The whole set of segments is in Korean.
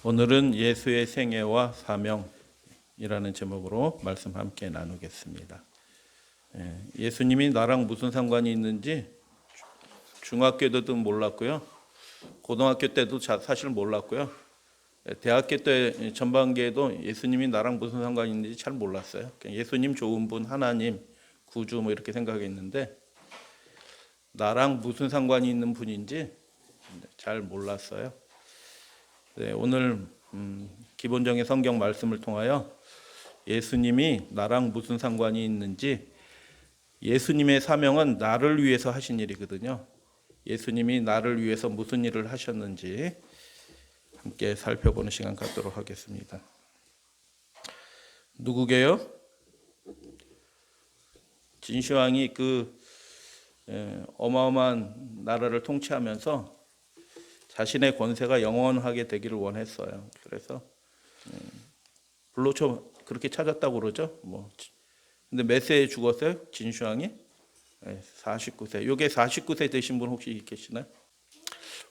오늘은 예수의 생애와 사명이라는 제목으로 말씀 함께 나누겠습니다. 예수님이 나랑 무슨 상관이 있는지 중학교 때도 몰랐고요. 고등학교 때도 사실 몰랐고요. 대학교 때 전반기에도 예수님이 나랑 무슨 상관이 있는지 잘 몰랐어요. 예수님 좋은 분, 하나님, 구주 뭐 이렇게 생각했는데 나랑 무슨 상관이 있는 분인지 잘 몰랐어요. 네, 오늘 기본적인 성경 말씀을 통하여 예수님이 나랑 무슨 상관이 있는지, 예수님의 사명은 나를 위해서 하신 일이거든요. 예수님이 나를 위해서 무슨 일을 하셨는지 함께 살펴보는 시간 갖도록 하겠습니다. 누구게요? 진시황이 어마어마한 나라를 통치하면서 자신의 권세가 영원하게 되기를 원했어요. 그래서 불로초 그렇게 찾았다고 그러죠. 근데 몇 세에 죽었어요? 진시황이 49세. 이게 49세 되신 분 혹시 계시나요?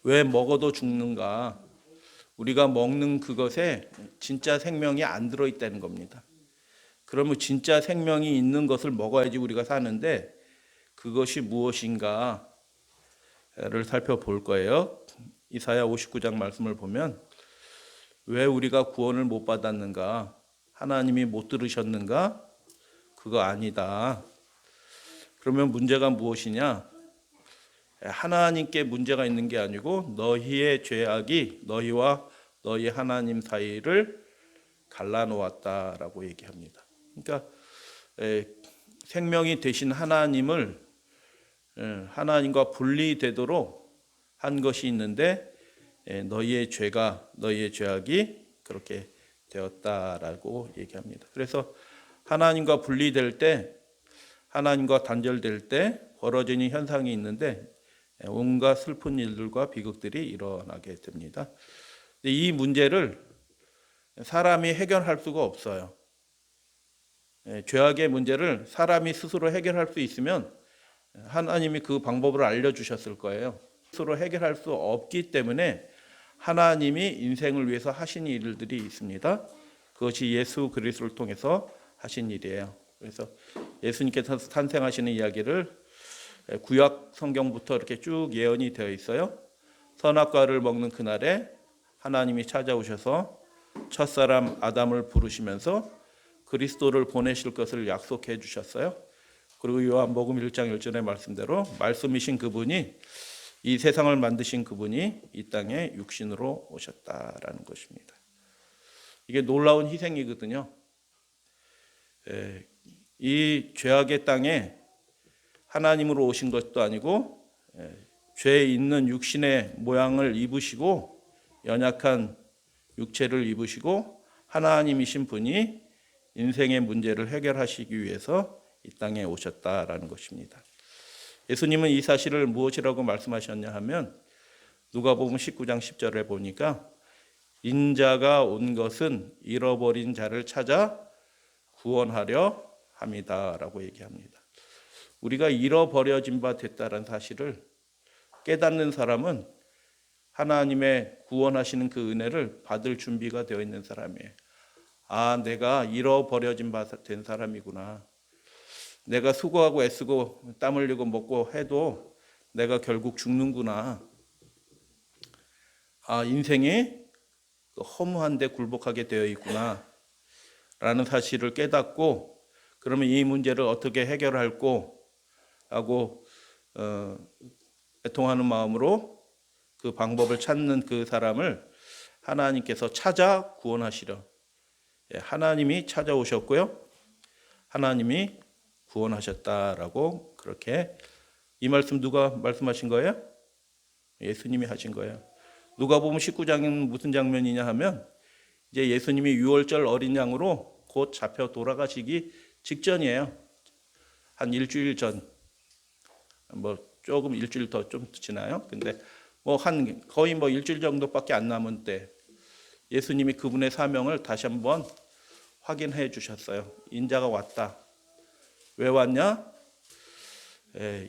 왜 먹어도 죽는가? 우리가 먹는 그것에 진짜 생명이 안 들어있다는 겁니다. 그러면 진짜 생명이 있는 것을 먹어야지 우리가 사는데 그것이 무엇인가를 살펴볼 거예요. 이사야 59장 말씀을 보면 왜 우리가 구원을 못 받았는가? 하나님이 못 들으셨는가? 그거 아니다. 그러면 문제가 무엇이냐? 하나님께 문제가 있는 게 아니고 너희의 죄악이 너희와 너희 하나님 사이를 갈라놓았다라고 얘기합니다. 그러니까 생명이 되신 하나님을 하나님과 분리되도록 한 것이 있는데 너희의 죄악이 그렇게 되었다라고 얘기합니다. 그래서 하나님과 분리될 때, 하나님과 단절될 때 벌어지는 현상이 있는데 온갖 슬픈 일들과 비극들이 일어나게 됩니다. 이 문제를 사람이 해결할 수가 없어요. 죄악의 문제를 사람이 스스로 해결할 수 있으면 하나님이 그 방법을 알려주셨을 거예요. 스스로 해결할 수 없기 때문에 하나님이 인생을 위해서 하신 일들이 있습니다. 그것이 예수 그리스도를 통해서 하신 일이에요. 그래서 예수님께서 탄생하시는 이야기를 구약 성경부터 이렇게 쭉 예언이 되어 있어요. 선악과를 먹는 그날에 하나님이 찾아오셔서 첫사람 아담을 부르시면서 그리스도를 보내실 것을 약속해 주셨어요. 그리고 요한복음 1장 1절의 말씀대로 말씀이신 그분이, 이 세상을 만드신 그분이 이 땅에 육신으로 오셨다라는 것입니다. 이게 놀라운 희생이거든요. 이 죄악의 땅에 하나님으로 오신 것도 아니고 죄 있는 육신의 모양을 입으시고 연약한 육체를 입으시고 하나님이신 분이 인생의 문제를 해결하시기 위해서 이 땅에 오셨다라는 것입니다. 예수님은 이 사실을 무엇이라고 말씀하셨냐 하면 누가복음 19장 10절에 보니까 인자가 온 것은 잃어버린 자를 찾아 구원하려 함이다라고 얘기합니다. 우리가 잃어버려진 바 됐다는 사실을 깨닫는 사람은 하나님의 구원하시는 그 은혜를 받을 준비가 되어 있는 사람이에요. 아, 내가 잃어버려진 바 된 사람이구나. 내가 수고하고 애쓰고 땀 흘리고 먹고 해도 내가 결국 죽는구나. 아, 인생이 허무한데 굴복하게 되어 있구나 라는 사실을 깨닫고, 그러면 이 문제를 어떻게 해결할꼬 하고 애통하는 마음으로 그 방법을 찾는 그 사람을 하나님께서 찾아 구원하시려. 하나님이 찾아오셨고요, 하나님이 구원하셨다라고, 그렇게 이 말씀 누가 말씀하신 거예요? 예수님이 하신 거예요. 누가복음 19장은 무슨 장면이냐 하면 이제 예수님이 유월절 어린 양으로 곧 잡혀 돌아가시기 직전이에요. 한 일주일 전, 조금 일주일 더 좀 지나요. 근데 거의 일주일 정도밖에 안 남은 때 예수님이 그분의 사명을 다시 한번 확인해 주셨어요. 인자가 왔다. 왜 왔냐?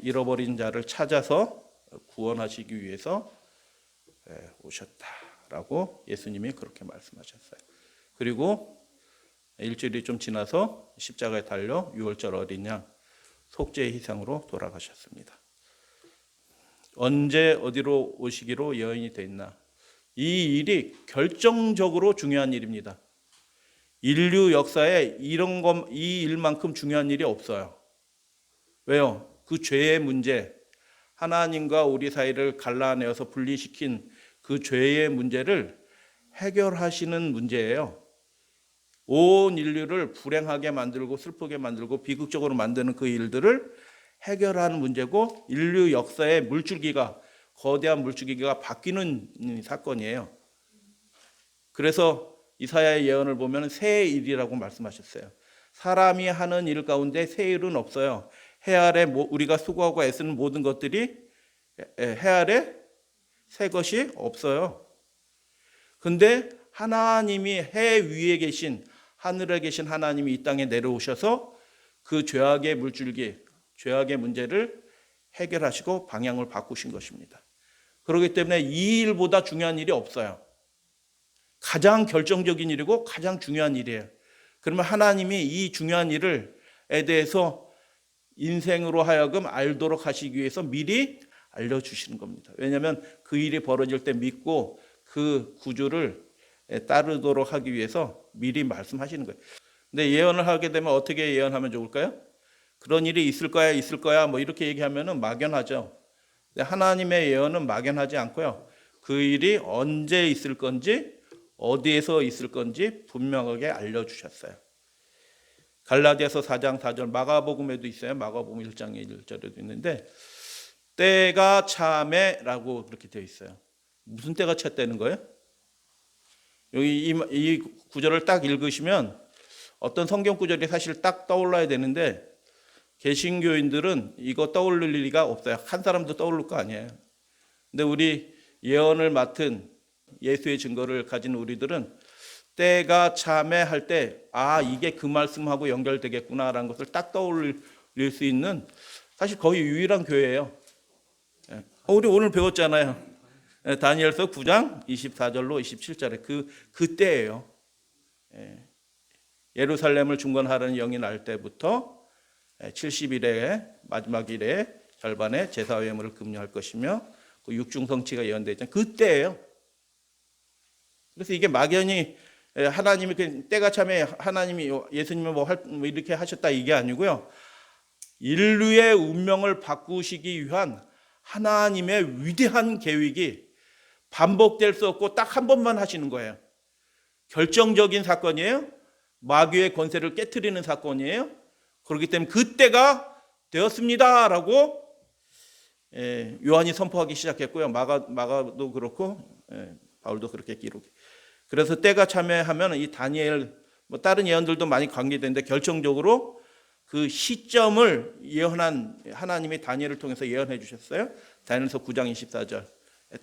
잃어버린 자를 찾아서 구원하시기 위해서 오셨다라고 라고 예수님이 그렇게 말씀하셨어요. 그리고 일주일이 좀 지나서 십자가에 달려 유월절 어린 양 속죄의 희생으로 돌아가셨습니다. 언제 어디로 오시기로 여인이 돼 있나? 이 일이 결정적으로 중요한 일입니다. 인류 역사에 이 일만큼 중요한 일이 없어요. 왜요? 그 죄의 문제, 하나님과 우리 사이를 갈라내어서 분리시킨 그 죄의 문제를 해결하시는 문제예요. 온 인류를 불행하게 만들고 슬프게 만들고 비극적으로 만드는 그 일들을 해결하는 문제고, 인류 역사의 물줄기가, 거대한 물줄기가 바뀌는 사건이에요. 그래서 이사야의 예언을 보면 새 일이라고 말씀하셨어요. 사람이 하는 일 가운데 새 일은 없어요. 해 아래 우리가 수고하고 애쓰는 모든 것들이 해 아래 새 것이 없어요. 근데 하나님이 해 위에 계신, 하늘에 계신 하나님이 이 땅에 내려오셔서 그 죄악의 물줄기, 죄악의 문제를 해결하시고 방향을 바꾸신 것입니다. 그렇기 때문에 이 일보다 중요한 일이 없어요. 가장 결정적인 일이고 가장 중요한 일이에요. 그러면 하나님이 이 중요한 일에 대해서 인생으로 하여금 알도록 하시기 위해서 미리 알려주시는 겁니다. 왜냐하면 그 일이 벌어질 때 믿고 그 구주를 따르도록 하기 위해서 미리 말씀하시는 거예요. 근데 예언을 하게 되면 어떻게 예언하면 좋을까요? 그런 일이 있을 거야 뭐 이렇게 얘기하면 막연하죠. 근데 하나님의 예언은 막연하지 않고요, 그 일이 언제 있을 건지 어디에서 있을 건지 분명하게 알려주셨어요. 갈라디아서 4장 4절, 마가복음에도 있어요. 마가복음 1장 1절에도 있는데 때가 차매라고 그렇게 되어 있어요. 무슨 때가 찼다는 거예요? 여기 이 구절을 딱 읽으시면 어떤 성경 구절이 사실 딱 떠올라야 되는데 개신교인들은 이거 떠올릴 리가 없어요. 한 사람도 떠오를 거 아니에요. 근데 우리 예언을 맡은 예수의 증거를 가진 우리들은 때가 참에 할 때 이게 그 말씀하고 연결되겠구나라는 것을 딱 떠올릴 수 있는 사실 거의 유일한 교회예요. 우리 오늘 배웠잖아요. 다니엘서 9장 24절로 27절에 그때예요. 예루살렘을 중건하라는 영이 날 때부터 70일의 마지막 일의 절반에 제사회물을 금요할 것이며 그 육중성취가 예언되어 있잖아요. 그때예요. 그래서 이게 막연히 하나님이 때가 참에 하나님이 예수님을 뭐 이렇게 하셨다 이게 아니고요, 인류의 운명을 바꾸시기 위한 하나님의 위대한 계획이 반복될 수 없고 딱 한 번만 하시는 거예요. 결정적인 사건이에요. 마귀의 권세를 깨트리는 사건이에요. 그렇기 때문에 그때가 되었습니다라고 요한이 선포하기 시작했고요. 마가도 그렇고 바울도 그렇게 기록해. 그래서 때가 참여하면 이 다니엘 뭐 다른 예언들도 많이 관계되는데 결정적으로 그 시점을 예언한 하나님이 다니엘을 통해서 예언해 주셨어요. 다니엘서 9장 24절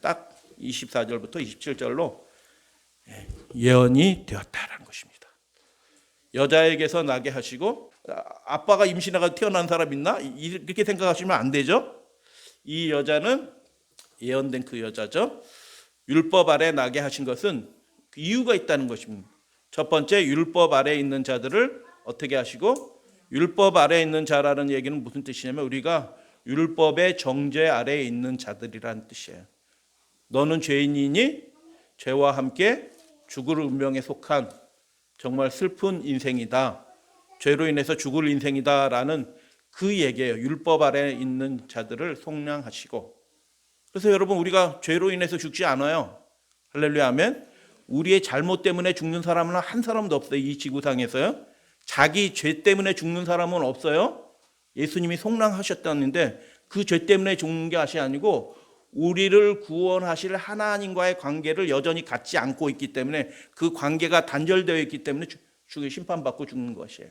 딱 24절부터 27절로 예언이 되었다라는 것입니다. 여자에게서 나게 하시고, 아빠가 임신해서 태어난 사람 있나? 이렇게 생각하시면 안 되죠. 이 여자는 예언된 그 여자죠. 율법 아래 나게 하신 것은 이유가 있다는 것입니다. 첫 번째, 율법 아래 있는 자들을 어떻게 하시고, 율법 아래 있는 자라는 얘기는 무슨 뜻이냐면 우리가 율법의 정죄 아래에 있는 자들이라는 뜻이에요. 너는 죄인이니 죄와 함께 죽을 운명에 속한 정말 슬픈 인생이다, 죄로 인해서 죽을 인생이다라는 그 얘기예요. 율법 아래 있는 자들을 속량하시고. 그래서 여러분, 우리가 죄로 인해서 죽지 않아요. 할렐루야 아멘. 우리의 잘못 때문에 죽는 사람은 한 사람도 없어요. 이 지구상에서요. 자기 죄 때문에 죽는 사람은 없어요. 예수님이 속량하셨다는데 그 죄 때문에 죽는 것이 아니고 우리를 구원하실 하나님과의 관계를 여전히 갖지 않고 있기 때문에, 그 관계가 단절되어 있기 때문에 심판받고 죽는 것이에요.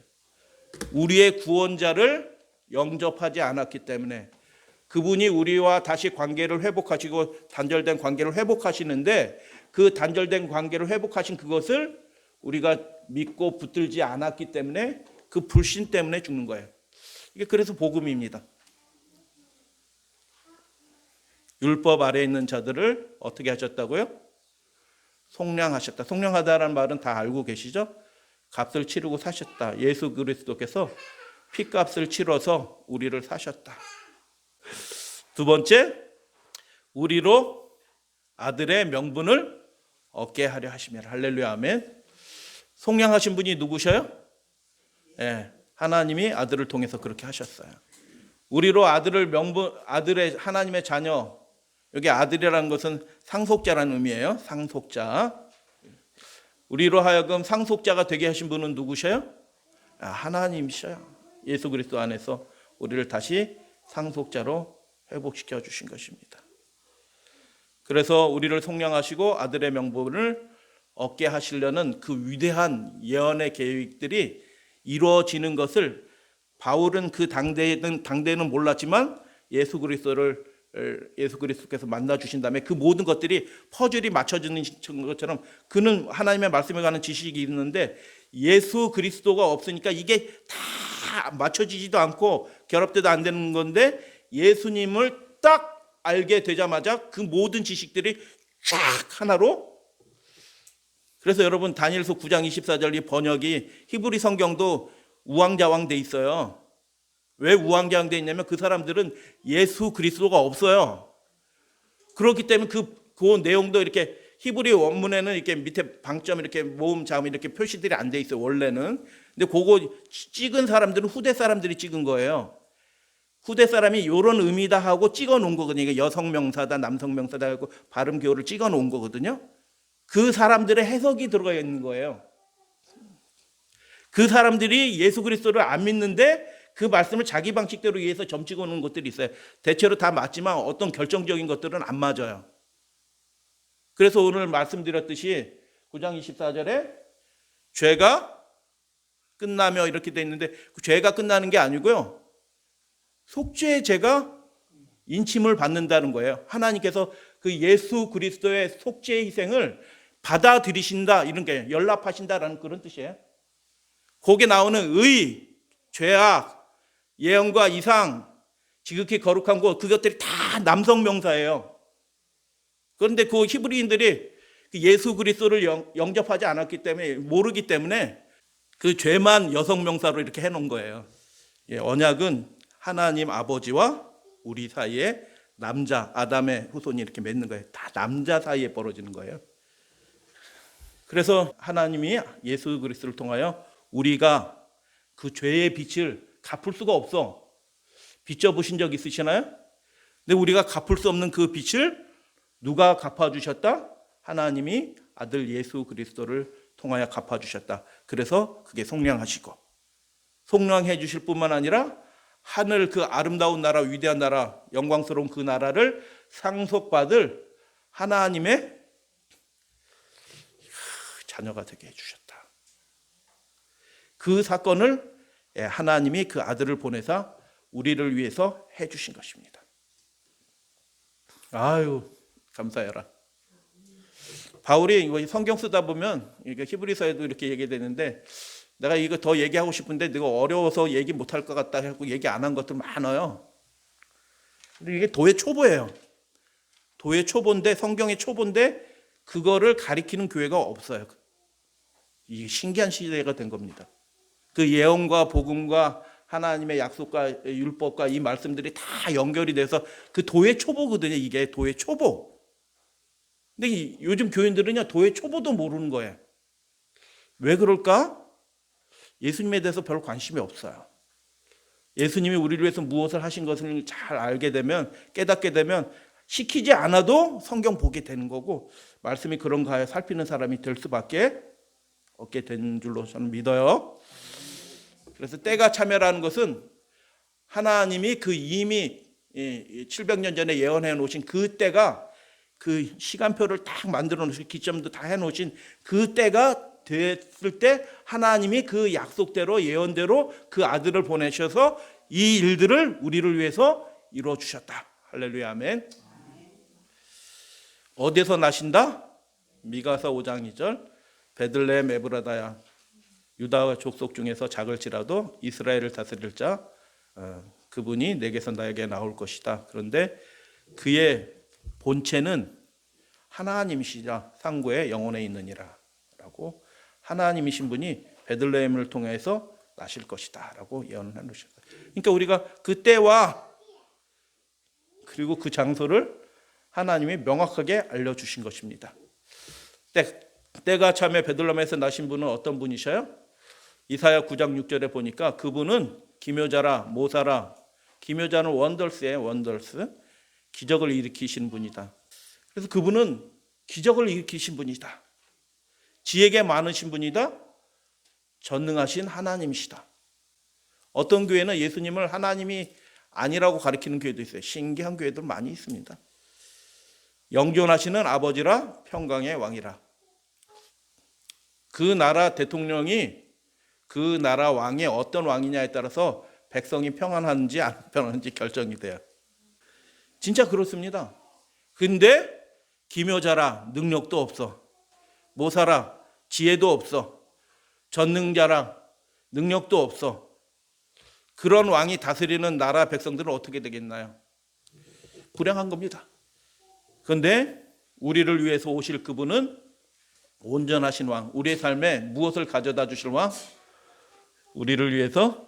우리의 구원자를 영접하지 않았기 때문에, 그분이 우리와 다시 관계를 회복하시고 단절된 관계를 회복하시는데 그 단절된 관계를 회복하신 그것을 우리가 믿고 붙들지 않았기 때문에 그 불신 때문에 죽는 거예요. 이게 그래서 복음입니다. 율법 아래에 있는 자들을 어떻게 하셨다고요? 속량하셨다. 속량하다라는 말은 다 알고 계시죠? 값을 치르고 사셨다. 예수 그리스도께서 피값을 치러서 우리를 사셨다. 두 번째, 우리로 아들의 명분을 얻게 하려 하시며. 할렐루야, 아멘. 속량하신 분이 누구셔요? 예, 하나님이 아들을 통해서 그렇게 하셨어요. 우리로 아들의 하나님의 자녀, 여기 아들이라는 것은 상속자라는 의미예요. 상속자. 우리로 하여금 상속자가 되게 하신 분은 누구셔요? 하나님이셔요. 예수 그리스도 안에서 우리를 다시 상속자로 회복시켜 주신 것입니다. 그래서 우리를 속량하시고 아들의 명분을 얻게 하시려는 그 위대한 예언의 계획들이 이루어지는 것을 바울은 그 당대에는 몰랐지만 예수 그리스도께서 만나 주신 다음에 그 모든 것들이 퍼즐이 맞춰지는 것처럼 그는 하나님의 말씀에 관한 지식이 있는데 예수 그리스도가 없으니까 이게 다 맞춰지지도 않고 결합돼도 안 되는 건데 예수님을 딱 알게 되자마자 그 모든 지식들이 쫙 하나로. 그래서 여러분 다니엘서 9장 24절 이 번역이 히브리 성경도 우왕좌왕 돼 있어요. 왜 우왕좌왕 돼 있냐면 그 사람들은 예수 그리스도가 없어요. 그렇기 때문에 그 내용도 이렇게 히브리 원문에는 이렇게 밑에 방점 이렇게 모음 자음 이렇게 표시들이 안 돼 있어요. 원래는. 근데 그거 찍은 사람들은 후대 사람들이 찍은 거예요. 후대 사람이 이런 의미다 하고 찍어 놓은 거거든요. 이게 여성 명사다 남성 명사다 하고 발음 기호를 찍어 놓은 거거든요. 그 사람들의 해석이 들어가 있는 거예요. 그 사람들이 예수 그리스도를 안 믿는데 그 말씀을 자기 방식대로 위해서 점 찍어 놓은 것들이 있어요. 대체로 다 맞지만 어떤 결정적인 것들은 안 맞아요. 그래서 오늘 말씀드렸듯이 9장 24절에 죄가 끝나며 이렇게 돼 있는데 그 죄가 끝나는 게 아니고요. 속죄의 죄가 인침을 받는다는 거예요. 하나님께서 그 예수 그리스도의 속죄의 희생을 받아들이신다, 이런 게 연락하신다라는 그런 뜻이에요. 거기에 나오는 의, 죄악, 예언과 이상, 지극히 거룩한 것, 그것들이 다 남성 명사예요. 그런데 그 히브리인들이 예수 그리스도를 영접하지 않았기 때문에, 모르기 때문에 그 죄만 여성 명사로 이렇게 해놓은 거예요. 언약은 하나님 아버지와 우리 사이에 남자 아담의 후손이 이렇게 맺는 거예요. 다 남자 사이에 벌어지는 거예요. 그래서 하나님이 예수 그리스도를 통하여 우리가 그 죄의 빚을 갚을 수가 없어. 빚져보신 적 있으시나요? 근데 우리가 갚을 수 없는 그 빚을 누가 갚아주셨다? 하나님이 아들 예수 그리스도를 통하여 갚아주셨다. 그래서 그게 속량하시고, 속량해 주실 뿐만 아니라 하늘 그 아름다운 나라, 위대한 나라, 영광스러운 그 나라를 상속받을 하나님의 자녀가 되게 해주셨다. 그 사건을 하나님이 그 아들을 보내사 우리를 위해서 해주신 것입니다. 아유, 감사해라. 바울이 성경 쓰다 보면 히브리서에도 이렇게 얘기되는데, 내가 이거 더 얘기하고 싶은데 내가 어려워서 얘기 못할 것 같다 하고 얘기 안 한 것들 많아요. 근데 이게 도의 초보예요. 도의 초보인데, 성경의 초보인데 그거를 가리키는 교회가 없어요. 이게 신기한 시대가 된 겁니다. 그 예언과 복음과 하나님의 약속과 율법과 이 말씀들이 다 연결이 돼서 그 도의 초보거든요. 이게 도의 초보. 근데 요즘 교인들은요, 도의 초보도 모르는 거예요. 왜 그럴까? 예수님에 대해서 별 관심이 없어요. 예수님이 우리를 위해서 무엇을 하신 것을 잘 알게 되면, 깨닫게 되면 시키지 않아도 성경 보게 되는 거고, 말씀이 그런가에 살피는 사람이 될 수밖에 없게 된 줄로 저는 믿어요. 그래서 때가 참여라는 것은 하나님이 그 이미 700년 전에 예언해 놓으신 그 때가, 그 시간표를 딱 만들어 놓으신, 기점도 다 해 놓으신 그 때가 됐을 때 하나님이 그 약속대로, 예언대로 그 아들을 보내셔서 이 일들을 우리를 위해서 이루어 주셨다. 할렐루야, 아멘. 어디서 나신다? 미가서 5장 2절. 베들레헴 에브라다야, 유다와 족속 중에서 작을지라도 이스라엘을 다스릴 자, 그분이 내게서 나에게 나올 것이다. 그런데 그의 본체는 하나님이시라 상고의 영혼에 있느니라 라고 하나님이신 분이 베들레헴을 통해서 나실 것이다 라고 예언을 해놓으셨어요. 그러니까 우리가 그 때와 그리고 그 장소를 하나님이 명확하게 알려주신 것입니다. 때가 참에 베들레헴에서 나신 분은 어떤 분이셔요? 이사야 9장 6절에 보니까 그분은 기묘자라 모사라, 기묘자는 원더스예요. 원더스, 기적을 일으키신 분이다. 그래서 그분은 기적을 일으키신 분이다. 지혜가 많으신 분이다. 전능하신 하나님이시다. 어떤 교회는 예수님을 하나님이 아니라고 가리키는 교회도 있어요. 신기한 교회들 많이 있습니다. 영존하시는 아버지라 평강의 왕이라. 그 나라 대통령이 그 나라 왕이 어떤 왕이냐에 따라서 백성이 평안한지 안 평안한지 결정이 돼요. 진짜 그렇습니다. 근데 기묘자라 능력도 없어. 모사라 지혜도 없어. 전능자라 능력도 없어. 그런 왕이 다스리는 나라 백성들은 어떻게 되겠나요? 불행한 겁니다. 그런데 우리를 위해서 오실 그분은 온전하신 왕, 우리의 삶에 무엇을 가져다 주실 왕? 우리를 위해서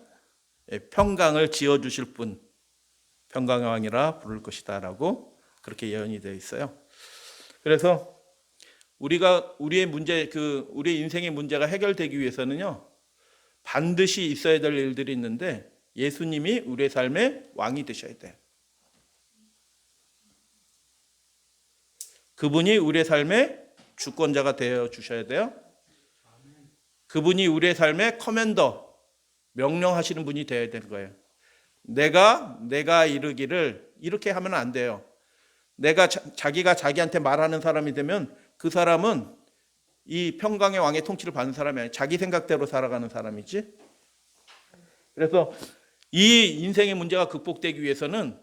평강을 지어주실 분, 평강의 왕이라 부를 것이다 라고 그렇게 예언이 되어 있어요. 그래서 우리의 문제, 우리의 인생의 문제가 해결되기 위해서는요, 반드시 있어야 될 일들이 있는데 예수님이 우리의 삶의 왕이 되셔야 돼요. 그분이 우리의 삶의 주권자가 되어 주셔야 돼요. 그분이 우리의 삶의 커맨더, 명령하시는 분이 되어야 되는 거예요. 내가 이르기를 이렇게 하면 안 돼요. 자기가 자기한테 말하는 사람이 되면 그 사람은 이 평강의 왕의 통치를 받는 사람이 아니에요. 자기 생각대로 살아가는 사람이지. 그래서 이 인생의 문제가 극복되기 위해서는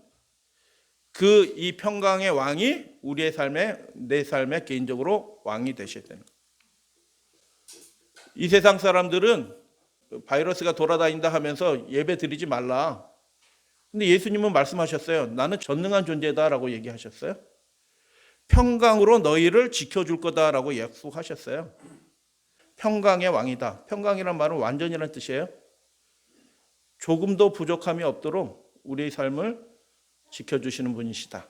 이 평강의 왕이 우리의 내 삶에 개인적으로 왕이 되셔야 되는 거예요. 이 세상 사람들은 바이러스가 돌아다닌다 하면서 예배 드리지 말라. 근데 예수님은 말씀하셨어요. 나는 전능한 존재다라고 얘기하셨어요. 평강으로 너희를 지켜줄 거다라고 약속하셨어요. 평강의 왕이다. 평강이란 말은 완전이라는 뜻이에요. 조금도 부족함이 없도록 우리의 삶을 지켜주시는 분이시다.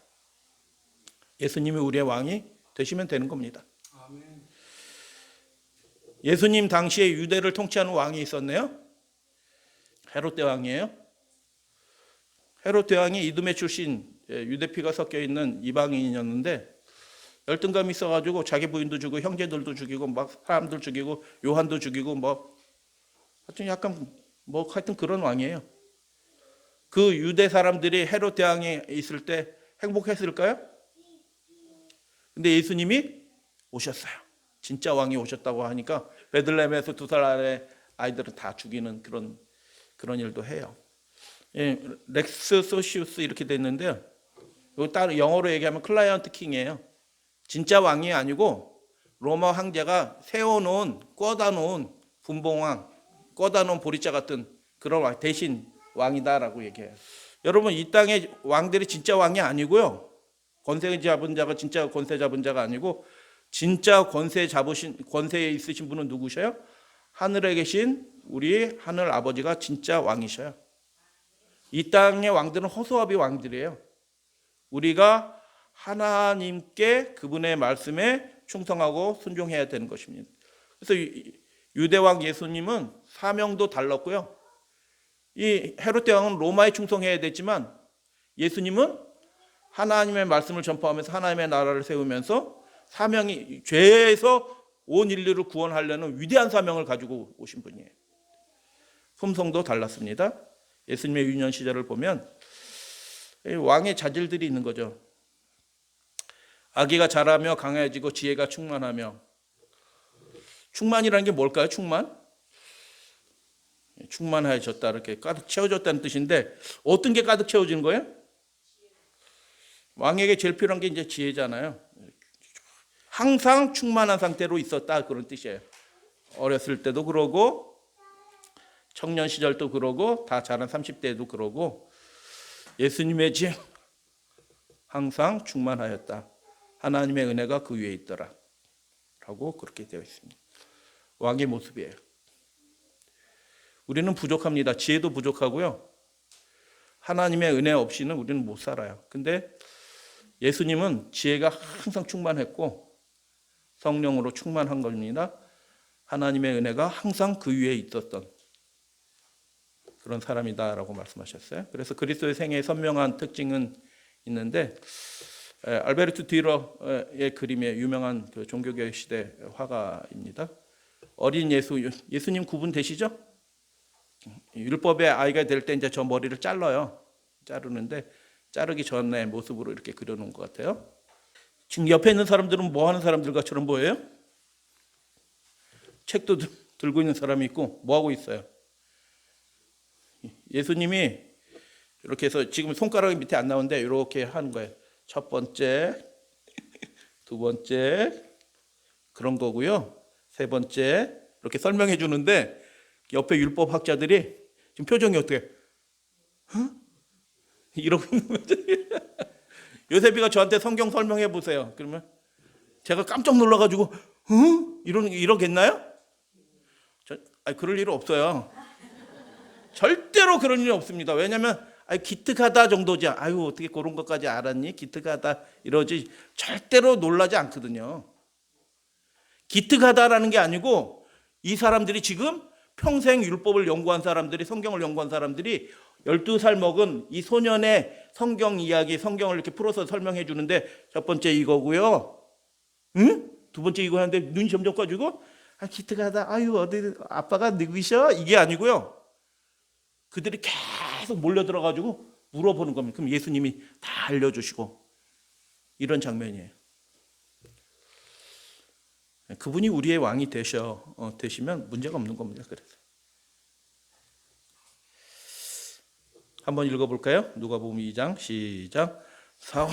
예수님이 우리의 왕이 되시면 되는 겁니다. 아멘. 예수님 당시에 유대를 통치하는 왕이 있었네요. 헤롯 대왕이에요. 헤롯 대왕이 이두메 출신 유대 피가 섞여 있는 이방인이었는데 열등감이 있어가지고 자기 부인도 죽이고 형제들도 죽이고 막 사람들 죽이고 요한도 죽이고 하여튼 그런 왕이에요. 그 유대 사람들이 헤롯 대왕이 있을 때 행복했을까요? 근데 예수님이 오셨어요. 진짜 왕이 오셨다고 하니까 베들레헴에서 2살 아래 아이들을 다 죽이는 그런 일도 해요. 예, 렉스 소시우스 이렇게 됐는데요. 이거 따로 영어로 얘기하면 클라이언트 킹이에요. 진짜 왕이 아니고 로마 황제가 꿔다 놓은 분봉왕, 꿔다 놓은 보리자 같은 그런 왕, 대신 왕이다라고 얘기해요. 여러분, 이 땅의 왕들이 진짜 왕이 아니고요. 권세 잡은 자가 진짜 권세 잡은 자가 아니고 진짜 권세에 있으신 분은 누구셔요? 하늘에 계신 우리 하늘 아버지가 진짜 왕이셔요. 이 땅의 왕들은 허수아비 왕들이에요. 우리가 하나님께 그분의 말씀에 충성하고 순종해야 되는 것입니다. 그래서 유대왕 예수님은 사명도 달랐고요. 이 헤롯 대왕은 로마에 충성해야 됐지만 예수님은 하나님의 말씀을 전파하면서 하나님의 나라를 세우면서 사명이 죄에서 온 인류를 구원하려는 위대한 사명을 가지고 오신 분이에요. 품성도 달랐습니다. 예수님의 유년 시절을 보면 왕의 자질들이 있는 거죠. 아기가 자라며 강해지고 지혜가 충만하며. 충만이라는 게 뭘까요? 충만해졌다, 이렇게 가득 채워졌다는 뜻인데 어떤 게 가득 채워지는 거예요? 왕에게 제일 필요한 게 이제 지혜잖아요. 항상 충만한 상태로 있었다, 그런 뜻이에요. 어렸을 때도 그러고 청년 시절도 그러고 다 자란 30대에도 그러고 예수님의 지혜 항상 충만하였다. 하나님의 은혜가 그 위에 있더라 라고 그렇게 되어 있습니다. 왕의 모습이에요. 우리는 부족합니다. 지혜도 부족하고요. 하나님의 은혜 없이는 우리는 못 살아요. 근데 예수님은 지혜가 항상 충만했고 성령으로 충만한 겁니다. 하나님의 은혜가 항상 그 위에 있었던 그런 사람이다라고 말씀하셨어요. 그래서 그리스도의 생애의 선명한 특징은 있는데 알베르트 듀러의 그림의 유명한 그 종교개혁 시대 화가입니다. 어린 예수님 구분되시죠? 율법의 아이가 될 때 이제 저 머리를 자르는데 자르기 전의 모습으로 이렇게 그려놓은 것 같아요. 지금 옆에 있는 사람들은 뭐 하는 사람들과처럼 보여요? 책도 들고 있는 사람이 있고 뭐 하고 있어요? 예수님이 이렇게 해서 지금 손가락이 밑에 안 나오는데 이렇게 하는 거예요. 첫 번째, 두 번째 그런 거고요. 세 번째 이렇게 설명해 주는데 옆에 율법 학자들이 지금 표정이 어떻게? 이러고 있는 거죠. 요셉이가 저한테 성경 설명해 보세요. 그러면 제가 깜짝 놀라가지고 이러겠나요? 그럴 일 없어요. 절대로 그런 일이 없습니다. 왜냐하면 기특하다 정도지. 어떻게 그런 것까지 알았니? 기특하다 이러지. 절대로 놀라지 않거든요. 기특하다라는 게 아니고 이 사람들이 지금 평생 율법을 연구한 사람들이 성경을 연구한 사람들이 12살 먹은 이 소년의 성경 이야기, 성경을 이렇게 풀어서 설명해 주는데 첫 번째 이거고요. 두 번째 이거 하는데 눈이 점점 커지고 기특하다. 어디 아빠가 누구셔? 이게 아니고요. 그들이 계속 몰려들어가지고 물어보는 겁니다. 그럼 예수님이 다 알려주시고 이런 장면이에요. 그분이 우리의 왕이 되시면 문제가 없는 겁니다. 그래서 한번 읽어볼까요? 누가복음 2장 시작. 사울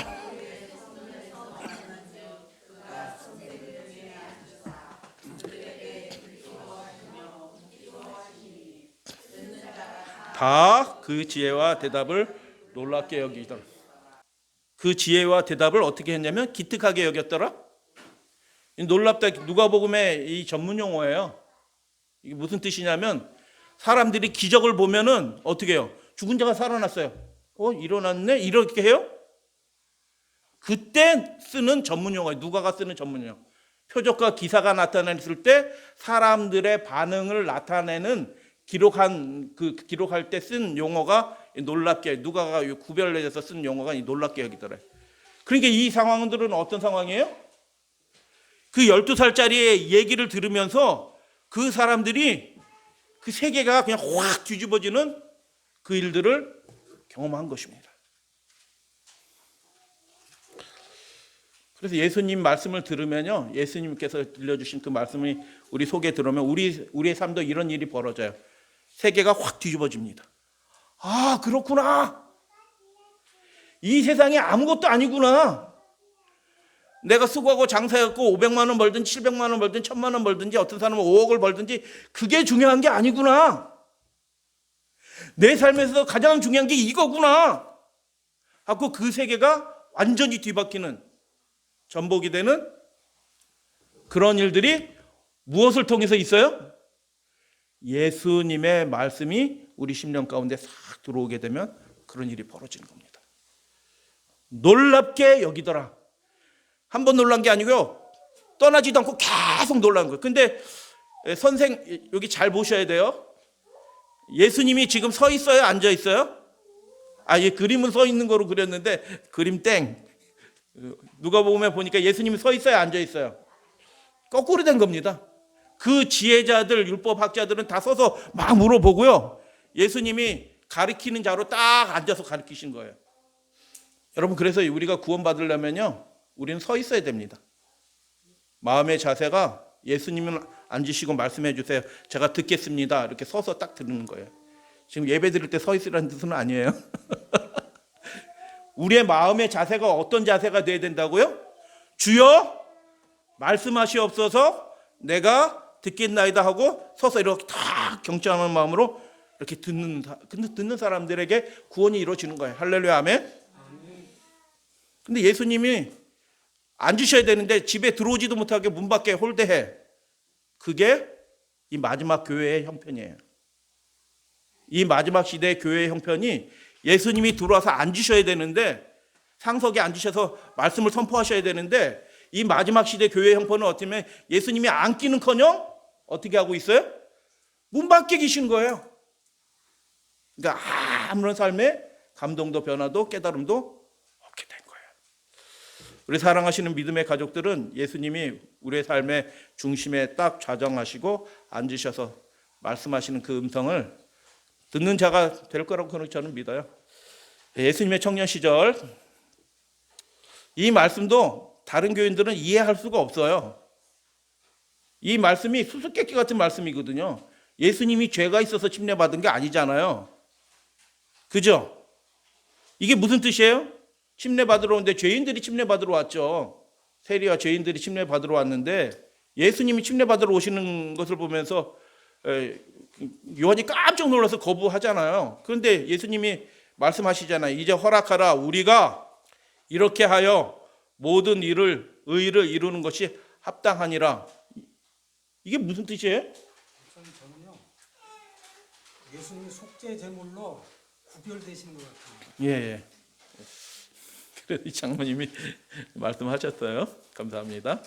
다 그 지혜와 대답을 놀랍게 여기더라. 그 지혜와 대답을 어떻게 했냐면 기특하게 여겼더라. 놀랍다. 누가복음의 이 전문 용어예요. 이게 무슨 뜻이냐면 사람들이 기적을 보면은 어떻게 해요? 죽은 자가 살아났어요. 일어났네? 이렇게 해요? 그때 쓰는 전문 용어예요. 누가가 쓰는 전문 용어. 표적과 기사가 나타났을 때 사람들의 반응을 나타내는 기록할 때 쓴 용어가 놀랍게, 누가가 구별해서 쓴 용어가 놀랍게 여기더래요. 그러니까 이 상황들은 어떤 상황이에요? 그 12살짜리의 얘기를 들으면서 그 사람들이 그 세계가 그냥 확 뒤집어지는 그 일들을 경험한 것입니다. 그래서 예수님 말씀을 들으면요, 예수님께서 들려주신 그 말씀이 우리 속에 들어오면 우리의 삶도 이런 일이 벌어져요. 세계가 확 뒤집어집니다. 그렇구나. 이 세상이 아무것도 아니구나. 내가 수고하고 장사했고 500만 원 벌든지 700만 원 벌든지 1000만 원 벌든지 어떤 사람은 5억을 벌든지 그게 중요한 게 아니구나. 내 삶에서 가장 중요한 게 이거구나 하고 그 세계가 완전히 뒤바뀌는, 전복이 되는 그런 일들이 무엇을 통해서 있어요? 예수님의 말씀이 우리 심령 가운데 싹 들어오게 되면 그런 일이 벌어지는 겁니다. 놀랍게 여기더라. 한 번 놀란 게 아니고요, 떠나지도 않고 계속 놀란 거예요. 근데 여기 잘 보셔야 돼요. 예수님이 지금 서 있어요? 앉아 있어요? 이 그림은 서 있는 거로 그렸는데 그림 땡. 누가복음에 보니까 예수님이 서 있어요? 앉아 있어요? 거꾸로 된 겁니다. 그 지혜자들, 율법학자들은 다 서서 막 물어보고요, 예수님이 가르치는 자로 딱 앉아서 가르치신 거예요. 여러분, 그래서 우리가 구원받으려면요, 우리는 서 있어야 됩니다. 마음의 자세가 예수님은 앉으시고 말씀해 주세요, 제가 듣겠습니다, 이렇게 서서 딱 듣는 거예요. 지금 예배 드릴 때 서 있으라는 뜻은 아니에요. 우리의 마음의 자세가 어떤 자세가 돼야 된다고요? 주여 말씀하시옵소서, 내가 듣겠나이다 하고 서서 이렇게 다 경청하는 마음으로 이렇게 듣는 사람들에게 구원이 이루어지는 거예요. 할렐루야, 아멘. 근데 예수님이 앉으셔야 되는데 집에 들어오지도 못하게 문 밖에 홀대해. 그게 이 마지막 교회의 형편이에요. 이 마지막 시대의 교회의 형편이 예수님이 들어와서 앉으셔야 되는데, 상석에 앉으셔서 말씀을 선포하셔야 되는데, 이 마지막 시대 교회의 형편은 어쩌면 예수님이 앉기는커녕 어떻게 하고 있어요? 문 밖에 계신 거예요. 그러니까 아무런 삶에 감동도 변화도 깨달음도 없게 된 거예요. 우리 사랑하시는 믿음의 가족들은 예수님이 우리의 삶의 중심에 딱 좌정하시고 앉으셔서 말씀하시는 그 음성을 듣는 자가 될 거라고 저는 믿어요. 예수님의 청년 시절, 이 말씀도 다른 교인들은 이해할 수가 없어요. 이 말씀이 수수께끼 같은 말씀이거든요. 예수님이 죄가 있어서 침례받은 게 아니잖아요. 그죠? 이게 무슨 뜻이에요? 침례받으러 오는데 죄인들이 침례받으러 왔죠. 세리와 죄인들이 침례받으러 왔는데 예수님이 침례받으러 오시는 것을 보면서 요한이 깜짝 놀라서 거부하잖아요. 그런데 예수님이 말씀하시잖아요. 이제 허락하라. 우리가 이렇게 하여 모든 의를 이루는 것이 합당하니라. 이게 무슨 뜻이에요? 저는요, 예수님이 속죄 제물로 구별되시는 것 같아요. 예. 그래서 이 장모님이 말씀하셨어요. 감사합니다.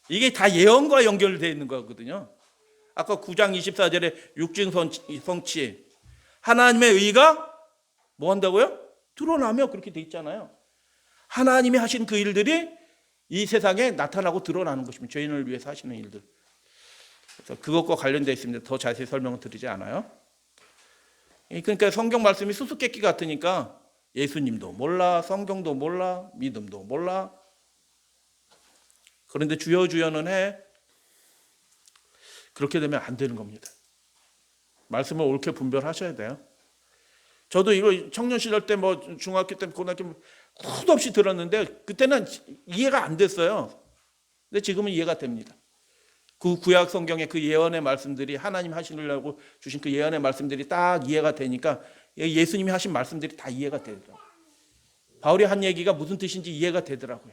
이게 다 예언과 연결되어 있는 거거든요. 아까 9장 24절에 육증성취, 하나님의 의가 뭐 한다고요? 드러나며 그렇게 돼 있잖아요. 하나님이 하신 그 일들이 이 세상에 나타나고 드러나는 것입니다. 죄인을 위해서 하시는 일들. 그래서 그것과 관련되어 있습니다. 더 자세히 설명을 드리지 않아요. 그러니까 성경 말씀이 수수께끼 같으니까 예수님도 몰라, 성경도 몰라, 믿음도 몰라. 그런데 주여는 해. 그렇게 되면 안 되는 겁니다. 말씀을 옳게 분별하셔야 돼요. 저도 이거 청년 시절 때 중학교 때 고등학교 수도 없이 들었는데 그때는 이해가 안 됐어요. 근데 지금은 이해가 됩니다. 그 구약 성경의 그 예언의 말씀들이 하나님 하시려고 주신 그 예언의 말씀들이 딱 이해가 되니까 예수님이 하신 말씀들이 다 이해가 되더라고요. 바울이 한 얘기가 무슨 뜻인지 이해가 되더라고요.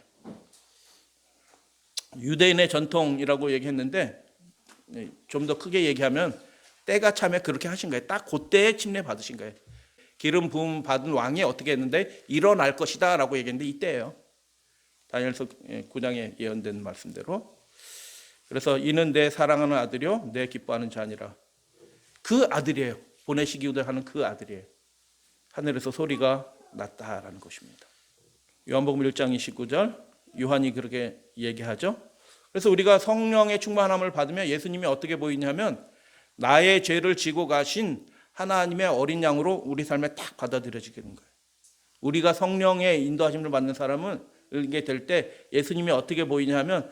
유대인의 전통이라고 얘기했는데 좀 더 크게 얘기하면 때가 참에 그렇게 하신 거예요. 딱 그때에 침례 받으신 거예요. 기름 부음 받은 왕이 어떻게 했는데 일어날 것이다 라고 얘기했는데 이때예요. 다니엘서 9장에 예언된 말씀대로. 그래서 이는 내 사랑하는 아들이요 내 기뻐하는 자니라. 그 아들이에요. 보내시기 위하는 그 아들이에요. 하늘에서 소리가 났다라는 것입니다. 요한복음 1장 29절 요한이 그렇게 얘기하죠. 그래서 우리가 성령의 충만함을 받으면 예수님이 어떻게 보이냐면 나의 죄를 지고 가신 하나님의 어린 양으로 우리 삶에 딱 받아들여지게 되는 거예요. 우리가 성령의 인도하심을 받는 사람은 이게 될 때 예수님이 어떻게 보이냐면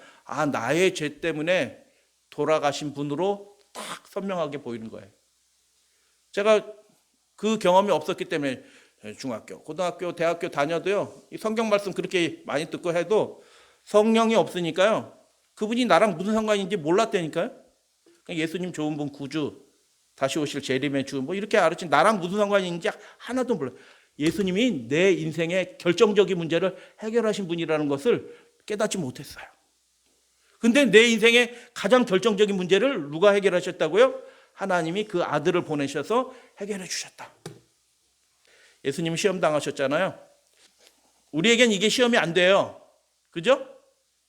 나의 죄 때문에 돌아가신 분으로 딱 선명하게 보이는 거예요. 제가 그 경험이 없었기 때문에 중학교, 고등학교, 대학교 다녀도요. 이 성경 말씀 그렇게 많이 듣고 해도 성령이 없으니까요. 그분이 나랑 무슨 상관인지 몰랐다니까요. 예수님 좋은 분 구주, 다시 오실 재림의 주 이렇게 알았지 나랑 무슨 상관이 있는지 하나도 몰라요. 예수님이 내 인생의 결정적인 문제를 해결하신 분이라는 것을 깨닫지 못했어요. 근데 내 인생의 가장 결정적인 문제를 누가 해결하셨다고요? 하나님이 그 아들을 보내셔서 해결해 주셨다. 예수님 시험 당하셨잖아요. 우리에겐 이게 시험이 안 돼요. 그죠?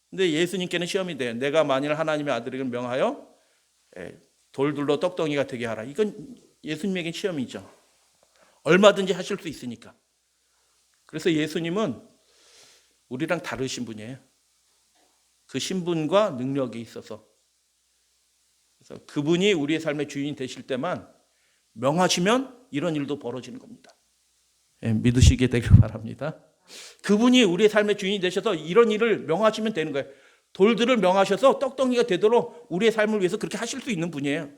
근데 예수님께는 시험이 돼요. 내가 만일 하나님의 아들에게 명하여 돌들로 떡덩이가 되게 하라. 이건 예수님에겐 시험이죠. 얼마든지 하실 수 있으니까. 그래서 예수님은 우리랑 다르신 분이에요. 그 신분과 능력이 있어서. 그래서 그분이 우리의 삶의 주인이 되실 때만 명하시면 이런 일도 벌어지는 겁니다. 믿으시게 되길 바랍니다. 그분이 우리의 삶의 주인이 되셔서 이런 일을 명하시면 되는 거예요. 돌들을 명하셔서 떡덩이가 되도록 우리의 삶을 위해서 그렇게 하실 수 있는 분이에요.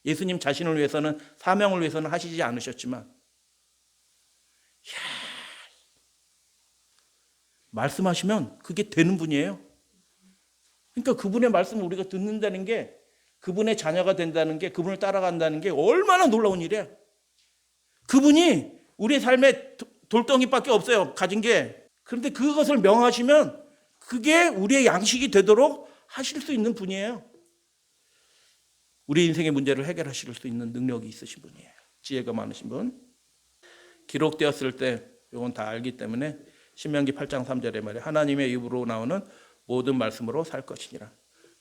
예수님 자신을 위해서는 사명을 위해서는 하시지 않으셨지만 말씀하시면 그게 되는 분이에요. 그러니까 그분의 말씀을 우리가 듣는다는 게 그분의 자녀가 된다는 게 그분을 따라간다는 게 얼마나 놀라운 일이에요. 그분이 우리의 삶에 돌덩이밖에 없어요. 가진 게. 그런데 그것을 명하시면 그게 우리의 양식이 되도록 하실 수 있는 분이에요. 우리 인생의 문제를 해결하실 수 있는 능력이 있으신 분이에요. 지혜가 많으신 분. 기록되었을 때 이건 다 알기 때문에 신명기 8장 3절에 말이에요. 하나님의 입으로 나오는 모든 말씀으로 살 것이니라.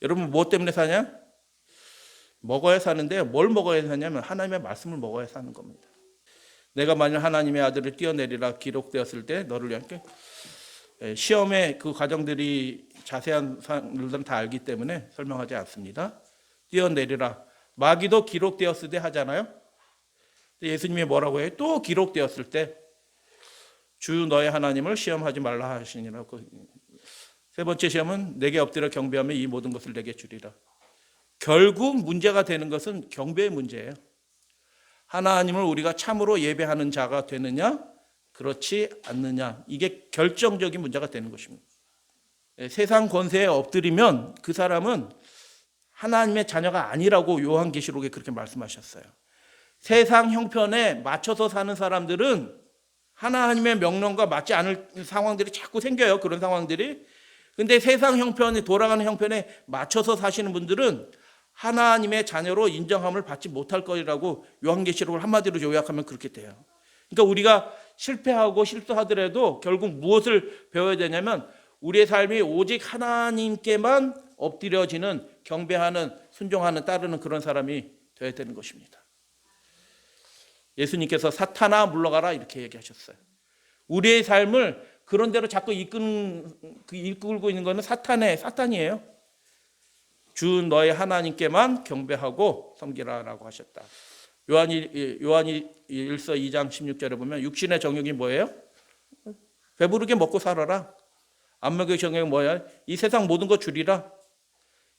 여러분 뭐 때문에 사냐? 먹어야 사는데 뭘 먹어야 사냐면 하나님의 말씀을 먹어야 사는 겁니다. 내가 만일 하나님의 아들을 띄어내리라 기록되었을 때 너를 위한 시험의 그 과정들이 자세한 사항들은 다 알기 때문에 설명하지 않습니다. 띄어내리라. 마귀도 기록되었을 때 하잖아요. 예수님이 뭐라고 해요? 또 기록되었을 때 주 너의 하나님을 시험하지 말라 하시니라. 세 번째 시험은 내게 엎드려 경배하며 이 모든 것을 내게 주리라. 결국 문제가 되는 것은 경배의 문제예요. 하나님을 우리가 참으로 예배하는 자가 되느냐 그렇지 않느냐, 이게 결정적인 문제가 되는 것입니다. 세상 권세에 엎드리면 그 사람은 하나님의 자녀가 아니라고 요한계시록에 그렇게 말씀하셨어요. 세상 형편에 맞춰서 사는 사람들은 하나님의 명령과 맞지 않을 상황들이 자꾸 생겨요. 그런 상황들이. 근데 세상 형편에, 돌아가는 형편에 맞춰서 사시는 분들은 하나님의 자녀로 인정함을 받지 못할 거라고 요한계시록을 한마디로 요약하면 그렇게 돼요. 그러니까 우리가 실패하고 실수하더라도 결국 무엇을 배워야 되냐면 우리의 삶이 오직 하나님께만 엎드려지는, 경배하는, 순종하는, 따르는 그런 사람이 되어야 되는 것입니다. 예수님께서 사탄아 물러가라 이렇게 얘기하셨어요. 우리의 삶을 그런 대로 자꾸 이끌고 있는 것은 사탄이에요. 주 너의 하나님께만 경배하고 섬기라라고 하셨다. 요한이 1서 2장 16절에 보면 육신의 정욕이 뭐예요? 배부르게 먹고 살아라. 안목의 정욕이 뭐야? 이 세상 모든 것 줄이라.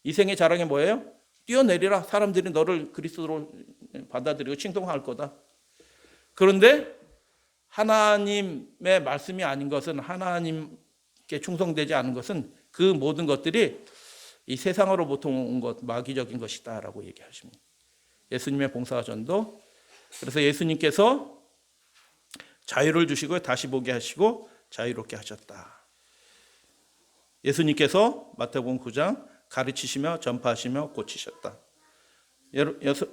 이 생의 자랑이 뭐예요? 뛰어내리라. 사람들이 너를 그리스도로 받아들이고 칭송할 거다. 그런데 하나님의 말씀이 아닌 것은, 하나님께 충성되지 않은 것은 그 모든 것들이 이 세상으로부터 온 것, 마귀적인 것이다 라고 얘기하십니다. 예수님의 봉사전도, 그래서 예수님께서 자유를 주시고 다시 보게 하시고 자유롭게 하셨다. 예수님께서 마태복음 9장 가르치시며 전파하시며 고치셨다.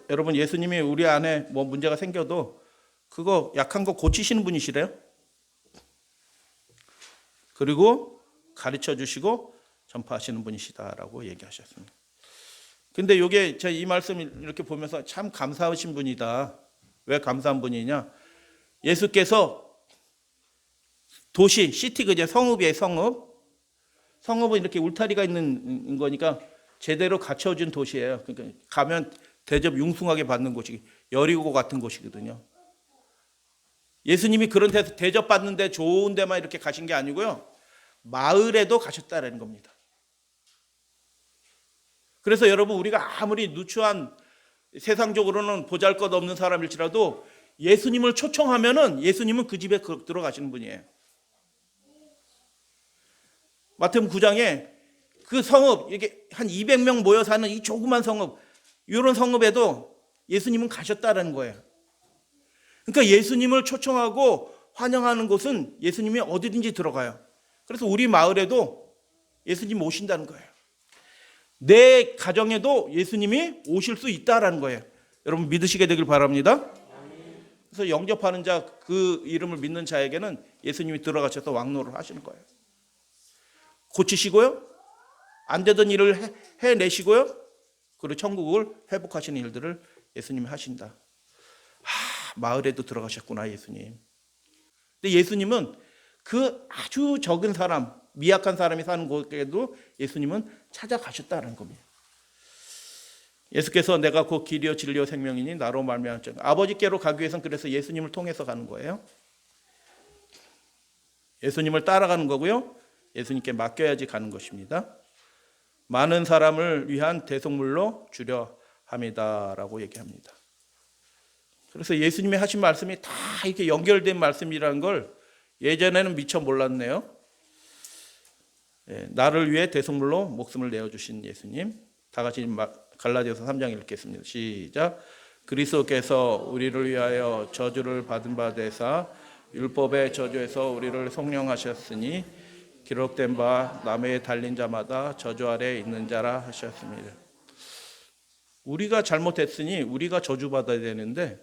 여러분, 예수님이 우리 안에 뭐 문제가 생겨도 그거 약한 거 고치시는 분이시래요. 그리고 가르쳐 주시고 전파하시는 분이시다라고 얘기하셨습니다. 근데 이게 제가 이 말씀을 이렇게 보면서 참 감사하신 분이다. 왜 감사한 분이냐? 예수께서 도시, 시티, 그제 성읍이에요, 성읍. 성읍은 이렇게 울타리가 있는 거니까 제대로 갖춰진 도시예요. 그러니까 가면 대접 융숭하게 받는 곳이 여리고 같은 곳이거든요. 예수님이 그런 데서 대접받는데 좋은 데만 이렇게 가신 게 아니고요. 마을에도 가셨다는 겁니다. 그래서 여러분, 우리가 아무리 누추한 세상적으로는 보잘것없는 사람일지라도 예수님을 초청하면은 예수님은 그 집에 들어가시는 분이에요. 마태복음 9장에 그 성읍, 이게 한 200명 모여 사는 이 조그만 성읍, 이런 성읍에도 예수님은 가셨다는 거예요. 그러니까 예수님을 초청하고 환영하는 곳은 예수님이 어디든지 들어가요. 그래서 우리 마을에도 예수님 오신다는 거예요. 내 가정에도 예수님이 오실 수 있다라는 거예요. 여러분 믿으시게 되길 바랍니다. 그래서 영접하는 자, 그 이름을 믿는 자에게는 예수님이 들어가셔서 왕노를 하시는 거예요. 고치시고요, 안 되던 일을 해내시고요, 그리고 천국을 회복하시는 일들을 예수님이 하신다. 마을에도 들어가셨구나, 예수님. 근데 예수님은 그 아주 적은 사람, 미약한 사람이 사는 곳에도 예수님은 찾아가셨다는 겁니다. 예수께서 내가 곧 길이요 진리요 생명이니 나로 말미암아 아버지께로 가기 위해서는 그래서 예수님을 통해서 가는 거예요. 예수님을 따라가는 거고요, 예수님께 맡겨야지 가는 것입니다. 많은 사람을 위한 대속물로 주려 함이다라고 얘기합니다. 그래서 예수님이 하신 말씀이 다 이렇게 연결된 말씀이라는 걸 예전에는 미처 몰랐네요. 나를 위해 대속물로 목숨을 내어주신 예수님. 다 같이 갈라디아서 3장 읽겠습니다. 시작. 그리스도께서 우리를 위하여 저주를 받은 바 되사 율법의 저주에서 우리를 속량하셨으니 기록된 바 나무에 달린 자마다 저주 아래 있는 자라 하셨습니다. 우리가 잘못했으니 우리가 저주받아야 되는데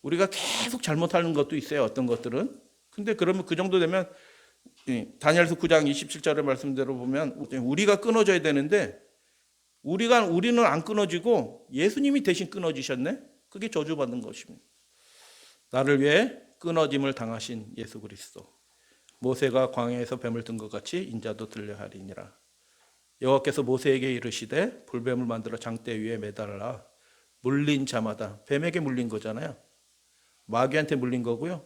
우리가 계속 잘못하는 것도 있어요. 어떤 것들은. 근데 그러면 그 정도 되면 다니엘서 9장 27절의 말씀대로 보면 우리가 끊어져야 되는데 우리는 안 끊어지고 예수님이 대신 끊어지셨네. 그게 저주받는 것입니다. 나를 위해 끊어짐을 당하신 예수 그리스도. 모세가 광야에서 뱀을 든 것 같이 인자도 들려 하리니라. 여호와께서 모세에게 이르시되 불뱀을 만들어 장대 위에 매달라 물린 자마다, 뱀에게 물린 거잖아요. 마귀한테 물린 거고요.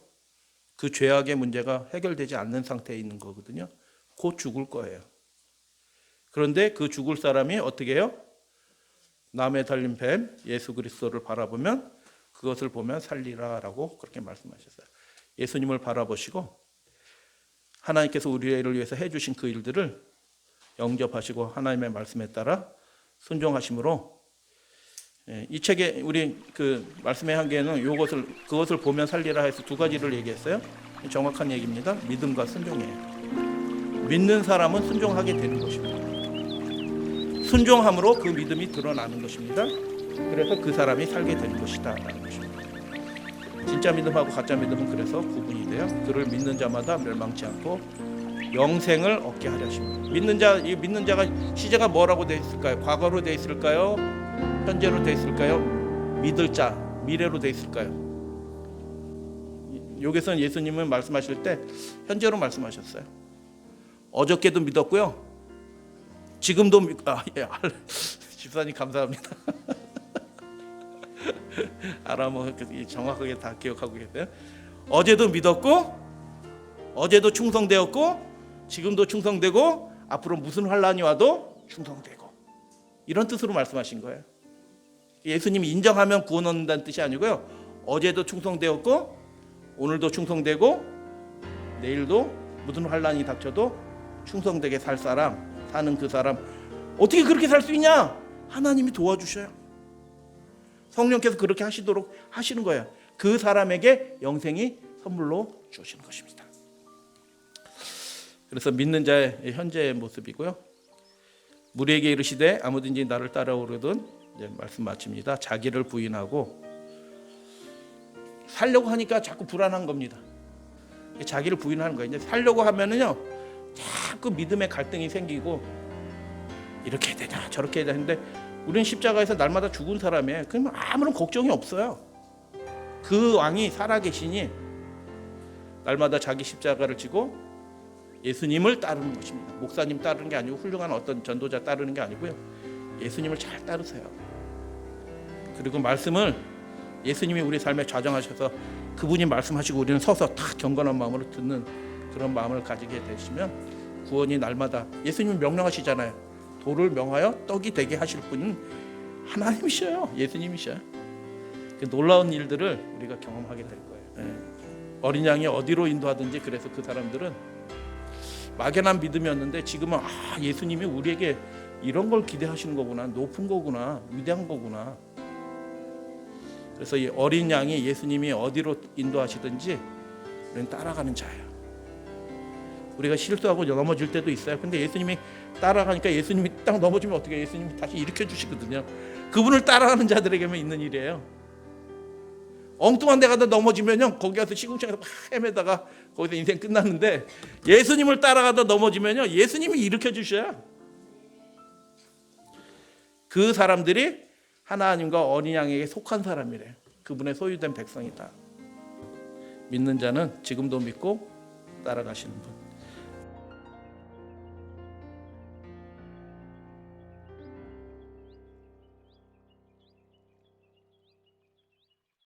그 죄악의 문제가 해결되지 않는 상태에 있는 거거든요. 곧 죽을 거예요. 그런데 그 죽을 사람이 어떻게 해요? 나무에 달린 뱀 예수 그리스도를 바라보면 그것을 보면 살리라라고 그렇게 말씀하셨어요. 예수님을 바라보시고 하나님께서 우리를 위해서 해주신 그 일들을 영접하시고 하나님의 말씀에 따라 순종하심으로, 이 책에 우리 그 말씀의 한계는 그것을 보면 살리라 해서 두 가지를 얘기했어요. 정확한 얘기입니다. 믿음과 순종이에요. 믿는 사람은 순종하게 되는 것입니다. 순종함으로 그 믿음이 드러나는 것입니다. 그래서 그 사람이 살게 되는 것이다라는 것입니다. 진짜 믿음하고 가짜 믿음은 그래서 구분이 돼요. 그를 믿는 자마다 멸망치 않고 영생을 얻게 하려 하십니다. 이 믿는 자가 시제가 뭐라고 되어 있을까요? 과거로 되어 있을까요? 현재로 되어 있을까요? 믿을 자, 미래로 되어 있을까요? 여기서는 예수님은 말씀하실 때 현재로 말씀하셨어요. 어저께도 믿었고요. 지금도 집사님 감사합니다. 정확하게 다 기억하고 계세요. 어제도 믿었고, 어제도 충성되었고, 지금도 충성되고, 앞으로 무슨 환란이 와도 충성되고, 이런 뜻으로 말씀하신 거예요. 예수님이 인정하면 구원 얻는다는 뜻이 아니고요. 어제도 충성되었고, 오늘도 충성되고, 내일도 무슨 환란이 닥쳐도 충성되게 살 사람, 사는 그 사람, 어떻게 그렇게 살 수 있냐? 하나님이 도와주셔요. 성령께서 그렇게 하시도록 하시는 거예요. 그 사람에게 영생이 선물로 주시는 것입니다. 그래서 믿는 자의 현재의 모습이고요. 무리에게 이르시되 아무든지 나를 따라오려든, 이제 말씀 마칩니다. 자기를 부인하고, 살려고 하니까 자꾸 불안한 겁니다. 자기를 부인하는 거예요. 이제 살려고 하면은요, 자꾸 믿음의 갈등이 생기고, 이렇게 해야 되냐 저렇게 해야 되는데, 우리는 십자가에서 날마다 죽은 사람이에요. 그러면 아무런 걱정이 없어요. 그 왕이 살아계시니 날마다 자기 십자가를 지고 예수님을 따르는 것입니다. 목사님 따르는 게 아니고 훌륭한 어떤 전도자 따르는 게 아니고요. 예수님을 잘 따르세요. 그리고 말씀을 예수님이 우리 삶에 좌정하셔서 그분이 말씀하시고 우리는 서서 다 경건한 마음으로 듣는 그런 마음을 가지게 되시면 구원이 날마다, 예수님이 명령하시잖아요. 돌을 명하여 떡이 되게 하실 분은 하나님이셔요. 예수님이셔요. 그 놀라운 일들을 우리가 경험하게 될 거예요. 어린 양이 어디로 인도하든지, 그래서 그 사람들은 막연한 믿음이었는데 지금은 예수님이 우리에게 이런 걸 기대하시는 거구나, 높은 거구나, 위대한 거구나. 그래서 이 어린 양이 예수님이 어디로 인도하시든지 우리는 따라가는 자예요. 우리가 실수하고 넘어질 때도 있어요. 근데 예수님이 따라가니까, 예수님이 딱 넘어지면 어떻게 해요? 예수님이 다시 일으켜 주시거든요. 그분을 따라가는 자들에게만 있는 일이에요. 엉뚱한 데 가다 넘어지면요, 거기 가서 시궁창에서 막 헤매다가 거기서 인생 끝났는데, 예수님을 따라가다 넘어지면요, 예수님이 일으켜 주셔요. 그 사람들이 하나님과 어린 양에게 속한 사람이래요. 그분의 소유된 백성이다. 믿는 자는 지금도 믿고 따라가시는 분.